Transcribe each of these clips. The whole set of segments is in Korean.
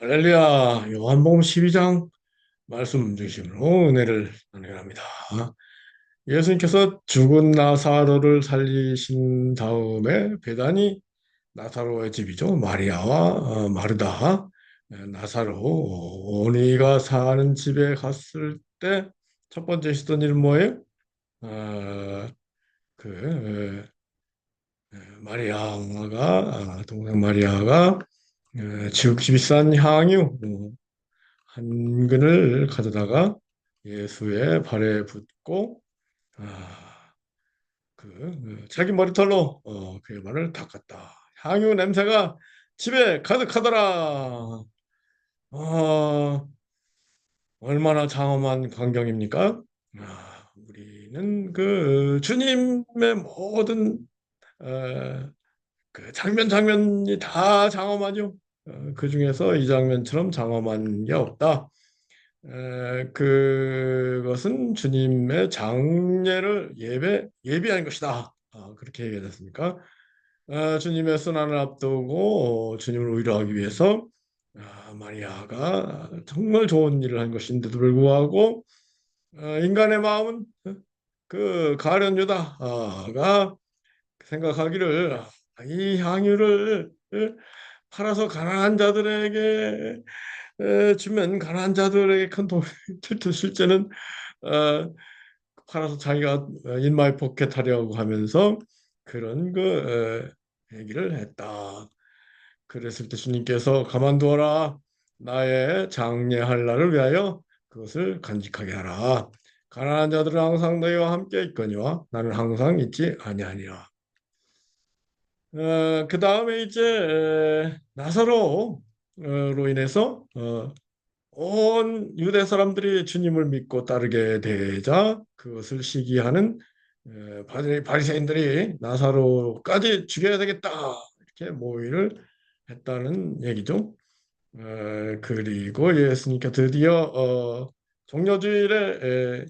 할렐루야, 요한복음 12장 말씀 중심으로 은혜를 나누랍니다. 예수님께서 죽은 나사로를 살리신 다음에 베다니 나사로의 집이죠. 마리아와 마르다, 나사로, 오니가 사는 집에 갔을 때 첫 번째 했던 일은 뭐예요? 어, 그 마리아가 동생 마리아가 지극히 비싼 향유 한 근을 가져다가 예수의 발에 붓고 자기 머리털로 그의 발을 닦았다. 향유 냄새가 집에 가득하더라. 어, 얼마나 장엄한 광경입니까? 우리는 그 주님의 모든 어, 그 장면 장면이 다 장엄하죠. 그 중에서 이 장면처럼 장엄한 게 없다. 그것은 주님의 장례를 예비한 것이다. 그렇게 얘기하셨습니까? 주님의 순환을 앞두고 주님을 위로하기 위해서 마리아가 정말 좋은 일을 한 것인데도 불구하고 인간의 마음은 그 가룟 유다가 생각하기를 이 향유를 팔아서 가난한 자들에게 주면 가난한 자들에게 큰 도움이 될 듯 실제는 어, 팔아서 자기가 인마이 포켓하려고 하면서 그런 얘기를 했다. 그랬을 때 주님께서 가만두어라. 나의 장례할 날을 위하여 그것을 간직하게 하라. 가난한 자들은 항상 너희와 함께 있거니와 나는 항상 있지 아니하니라. 그 다음에 이제 나사로로 인해서 온 유대 사람들이 주님을 믿고 따르게 되자 그것을 시기하는 바리새인들이 나사로까지 죽여야 되겠다 이렇게 모의를 했다는 얘기죠. 그리고 예수님께 드디어 종려주일에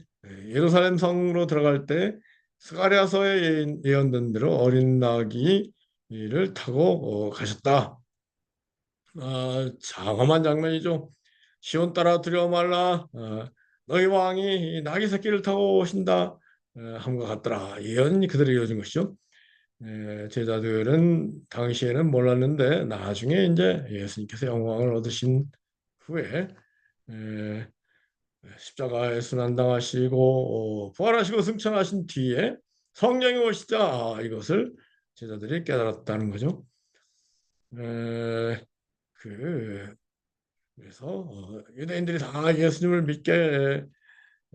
예루살렘 성으로 들어갈 때 스가랴서에 예언된 대로 어린 나귀를 타고 가셨다. 장엄한 장면이죠. 시온 따라 두려워 말라. 너희 왕이 나귀 새끼를 타고 오신다. 함과 같더라. 예언이 그대로 이어진 것이죠. 제자들은 당시에는 몰랐는데 나중에 이제 예수님께서 영광을 얻으신 후에 에, 십자가에 순환당하시고 부활하시고 승천하신 뒤에 성령이 오시자 이것을 제자들이 깨달았다는 거죠. 에, 그 그래서 유대인들이 다 예수님을 믿게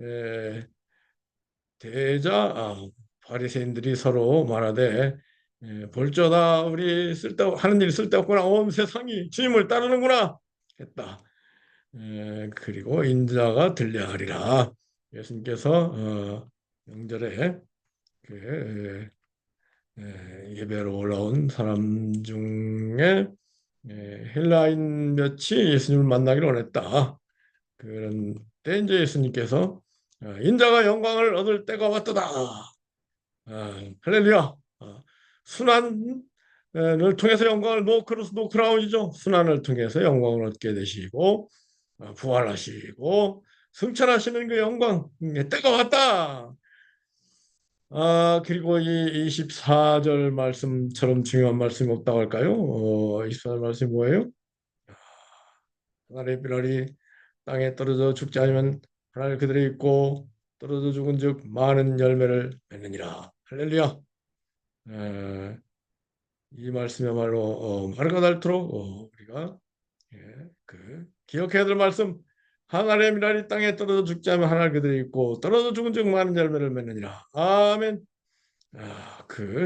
에, 되자 바리새인들이 서로 말하되 볼저다 우리 하는 일이 쓸데없구나 온 세상이 주님을 따르는구나 했다. 그리고 인자가 들려하리라. 예수님께서 명절에 그 예배로 올라온 사람 중에 헬라인 몇이 예수님을 만나기를 원했다. 그런 때 이제 예수님께서 인자가 영광을 얻을 때가 왔도다. 할렐루야. 순환을 통해서 영광을 노크로스 노크라운이죠. 순환을 통해서 영광을 얻게 되시고 부활하시고 승천하시는 그 영광 때가 왔다. 그리고 이 24절 말씀처럼 중요한 말씀이 없다고 할까요? 24절 말씀이 뭐예요? 하늘의 삐라리 땅에 떨어져 죽지 않으면 하늘 그들이 있고 떨어져 죽은즉 많은 열매를 맺느니라. 할렐루야. 에, 이 말씀이야말로 말과 닳도록 우리가 기억해야 될 말씀. 하늘의 미랄이 땅에 떨어져 죽지 않으면 하늘 그들이 있고 떨어져 죽은즉 많은 열매를 맺느니라. 아멘.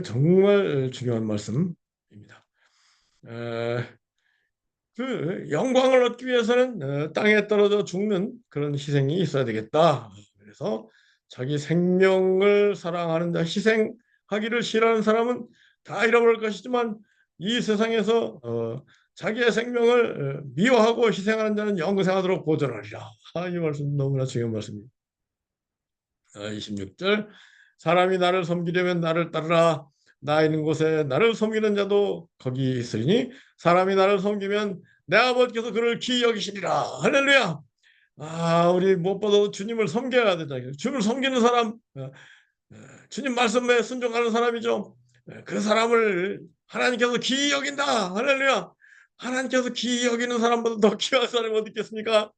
정말 중요한 말씀입니다. 에, 영광을 얻기 위해서는 땅에 떨어져 죽는 그런 희생이 있어야 되겠다. 그래서 자기 생명을 사랑하는 자, 희생하기를 싫어하는 사람은 다 잃어버릴 것이지만 이 세상에서 자기의 생명을 미워하고 희생하는 자는 영생하도록 보존하리라. 이 말씀 너무나 중요한 말씀입니다. 26절 사람이 나를 섬기려면 나를 따르라. 나 있는 곳에 나를 섬기는 자도 거기 있으니 사람이 나를 섬기면 내 아버지께서 그를 귀히 여기시리라. 할렐루야. 우리 무엇보다 주님을 섬겨야 되잖아요. 주님을 섬기는 사람, 주님 말씀에 순종하는 사람이죠. 그 사람을 하나님께서 귀히 여긴다. 할렐루야. 하나님께서 귀히 여기는 사람보다 더 귀한 사람이 어디 있겠습니까?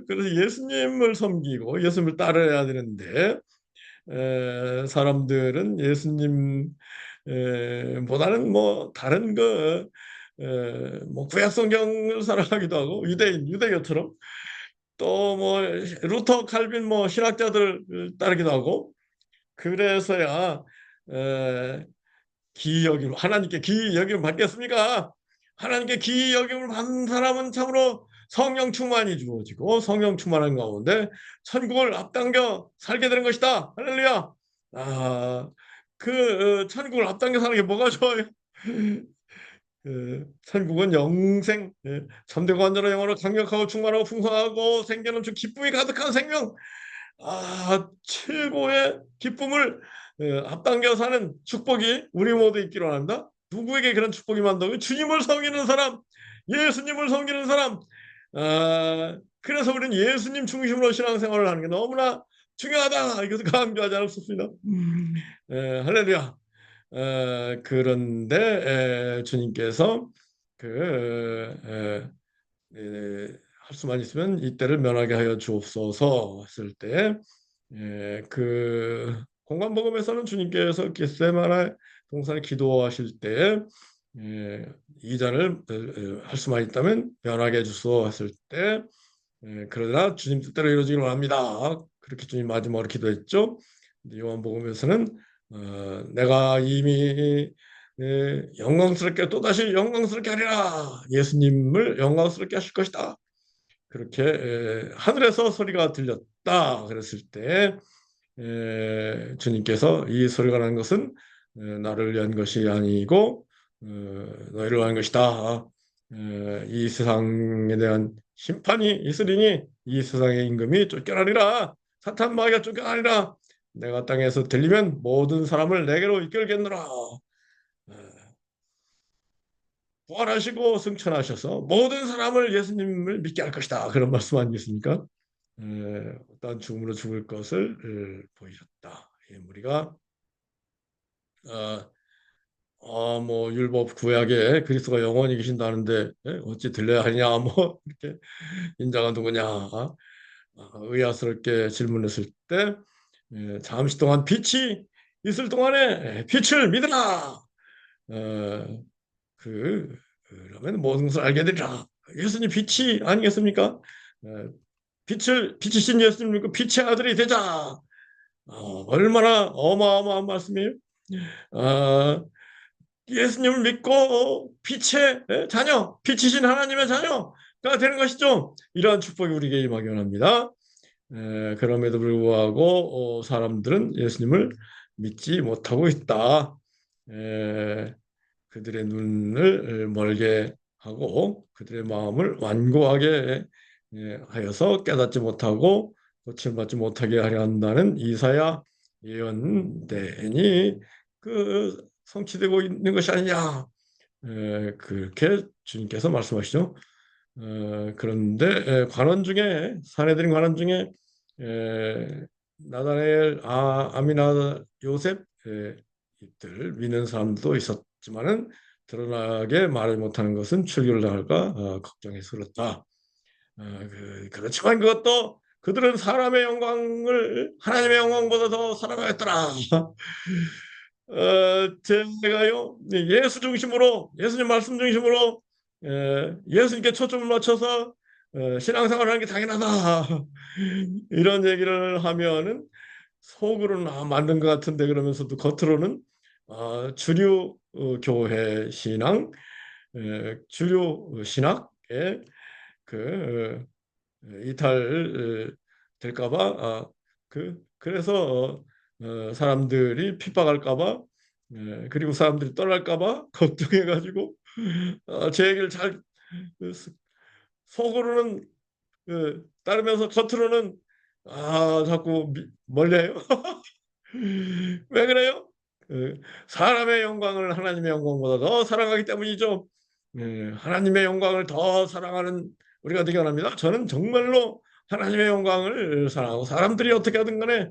그래서 예수님을 섬기고 예수님을 따라야 되는데, 사람들은 예수님 보다는 뭐 다른 뭐 구약 성경을 사랑하기도 하고 유대교처럼 또 뭐 루터 칼빈 뭐 신학자들을 따르기도 하고 그래서야 기이 여김 하나님께 기이 여김을 받겠습니까? 하나님께 기이 여김을 받는 사람은 참으로 성령 충만이 주어지고 성령 충만한 가운데 천국을 앞당겨 살게 되는 것이다. 할렐루야. 천국을 앞당겨 사는 게 뭐가 좋아요? 천국은 영생, 참되고 완전한 영으로 강력하고 충만하고 풍성하고 생기 넘치고 기쁨이 가득한 생명. 최고의 기쁨을 앞당겨 사는 축복이 우리 모두 있기로 한다. 누구에게 그런 축복이 만다고요? 주님을 섬기는 사람, 예수님을 섬기는 사람. 그래서 우리는 예수님 중심으로 신앙생활을 하는 게 너무나 중요하다. 이것을 강조하지 않을 수 없습니다. 할렐루야. 그런데 주님께서 할 수만 있으면 이때를 면하게 하여 주옵소서 했을 때, 공관복음에서는 주님께서 겟세마네 동산에 기도하실 때, 이 잔을 할 수만 있다면 면하게 해주소 했을 때, 그러나 주님 뜻대로 이루어지기를 원합니다. 그렇게 주님 마지막으로 기도했죠. 요한복음에서는 내가 이미 영광스럽게 또다시 영광스럽게 하리라. 예수님을 영광스럽게 하실 것이다. 그렇게 하늘에서 소리가 들렸다. 그랬을 때 주님께서 이 소리가 난 것은 나를 위한 것이 아니고 너희를 위한 것이다. 이 세상에 대한 심판이 있으리니 이 세상의 임금이 쫓겨나리라. 사탄 마귀가 쫓겨나리라. 내가 땅에서 들리면 모든 사람을 내게로 이끌겠노라. 부활하시고 승천하셔서 모든 사람을 예수님을 믿게 할 것이다. 그런 말씀 아니겠습니까? 어떤 죽음으로 죽을 것을 보이셨다. 우리가 뭐 율법 구약에 그리스도가 영원히 계신다는데 어찌 들려야 하냐 뭐 이렇게 인자가 누구냐 의아스럽게 질문했을 때 잠시 동안 빛이 있을 동안에 빛을 믿으라. 어, 그러면 모든 것을 알게 되리라. 예수님 빛이 아니겠습니까? 빛이신 예수님 그 빛의 아들이 되자. 얼마나 어마어마한 말씀이에요. 어, 예수님을 믿고 빛의 자녀, 빛이신 하나님의 자녀가 되는 것이죠. 이러한 축복이 우리에게 임하기 원합니다. 그럼에도 불구하고 사람들은 예수님을 믿지 못하고 있다. 그들의 눈을 멀게 하고 그들의 마음을 완고하게 하여서 깨닫지 못하고 고침받지 못하게 하려 한다는 이사야 예언대니 성취되고 있는 것이 아니냐. 그렇게 주님께서 말씀하시죠. 그런데 관원 중에 사내들인 관원 중에 나다나엘, 아미나, 요셉 이들 믿는 사람도 있었지만은 드러나게 말하지 못하는 것은 출교를 당할까 걱정해서 그렇다. 그렇지만 그것도 그들은 사람의 영광을 하나님의 영광보다 더 사랑하였더라. 제가요 예수 중심으로 예수님 말씀 중심으로 예수님께 초점을 맞춰서 신앙생활을 하는 게 당연하다. 이런 얘기를 하면은 속으로는 맞는 것 같은데 그러면서도 겉으로는 주류 교회 신앙, 주류 신학에 그 이탈 될까봐 그래서 사람들이 핍박할까봐 그리고 사람들이 떠날까봐 걱정해가지고 제 얘기를 잘 속으로는 따르면서 겉으로는 자꾸 멀리해요. 왜 그래요? 사람의 영광을 하나님의 영광보다 더 사랑하기 때문이죠. 하나님의 영광을 더 사랑하는 우리가 되기 원합니다. 저는 정말로 하나님의 영광을 사랑하고 사람들이 어떻게 하든 간에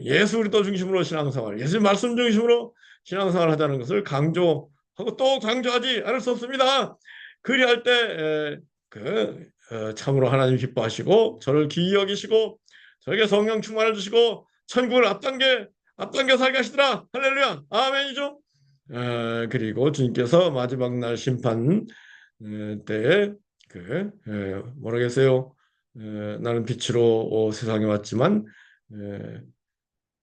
예수 그리스도 중심으로 신앙생활, 예수 말씀 중심으로 신앙생활 하자는 것을 강조하고 또 강조하지 않을 수 없습니다. 그리할 때 참으로 하나님 기뻐하시고 저를 기이 여기시고 저에게 성령 충만을 주시고 천국을 앞당겨 살게 하시더라. 할렐루야. 아멘이죠. 그리고 주님께서 마지막 날 심판 때에 뭐라겠어요? 나는 빛으로 세상에 왔지만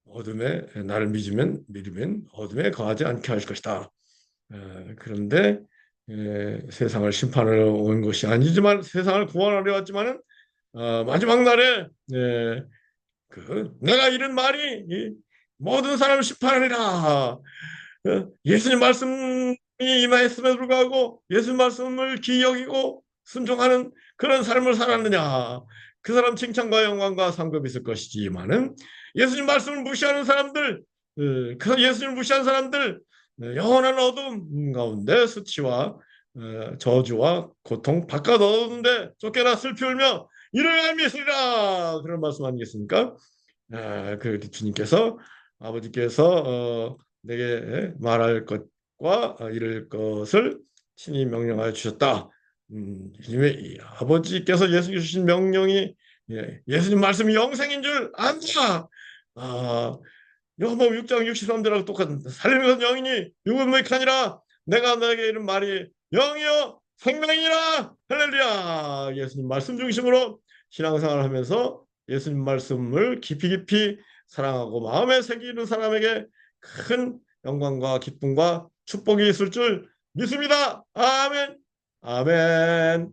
어둠에 나를 믿으면 어둠에 거하지 않게 할 것이다. 그런데 세상을 심판하러 온 것이 아니지만 세상을 구원하려 왔지만은 마지막 날에 내가 이런 말이 모든 사람을 심판하리라. 예수님 말씀이 임하였음에도 불구하고 예수님 말씀을 기이 여기고 순종하는 그런 삶을 살았느냐. 그 사람 칭찬과 영광과 상급이 있을 것이지만은 예수님 말씀을 무시하는 사람들, 그 예수님을 무시하는 사람들 영원한 어둠 가운데 수치와 저주와 고통 바깥 어두운데 쫓겨나 슬피 울며 이를 알미 있으리라 그런 말씀 아니겠습니까? 그 주님께서 아버지께서 내게 말할 것과 이룰 것을 친히 명령하여 주셨다. 아버지께서 예수 주신 명령이 예수님 말씀이 영생인 줄 안다. 요한복음 6장 63절하고 똑같은 살리는 것은 영이니 육은 무익하니라. 내가 너에게 이른 말이 영이요 생명이니라. 할렐루야. 예수님 말씀 중심으로 신앙생활을 하면서 예수님 말씀을 깊이 사랑하고 마음에 새기는 사람에게 큰 영광과 기쁨과 축복이 있을 줄 믿습니다. 아멘. 아멘.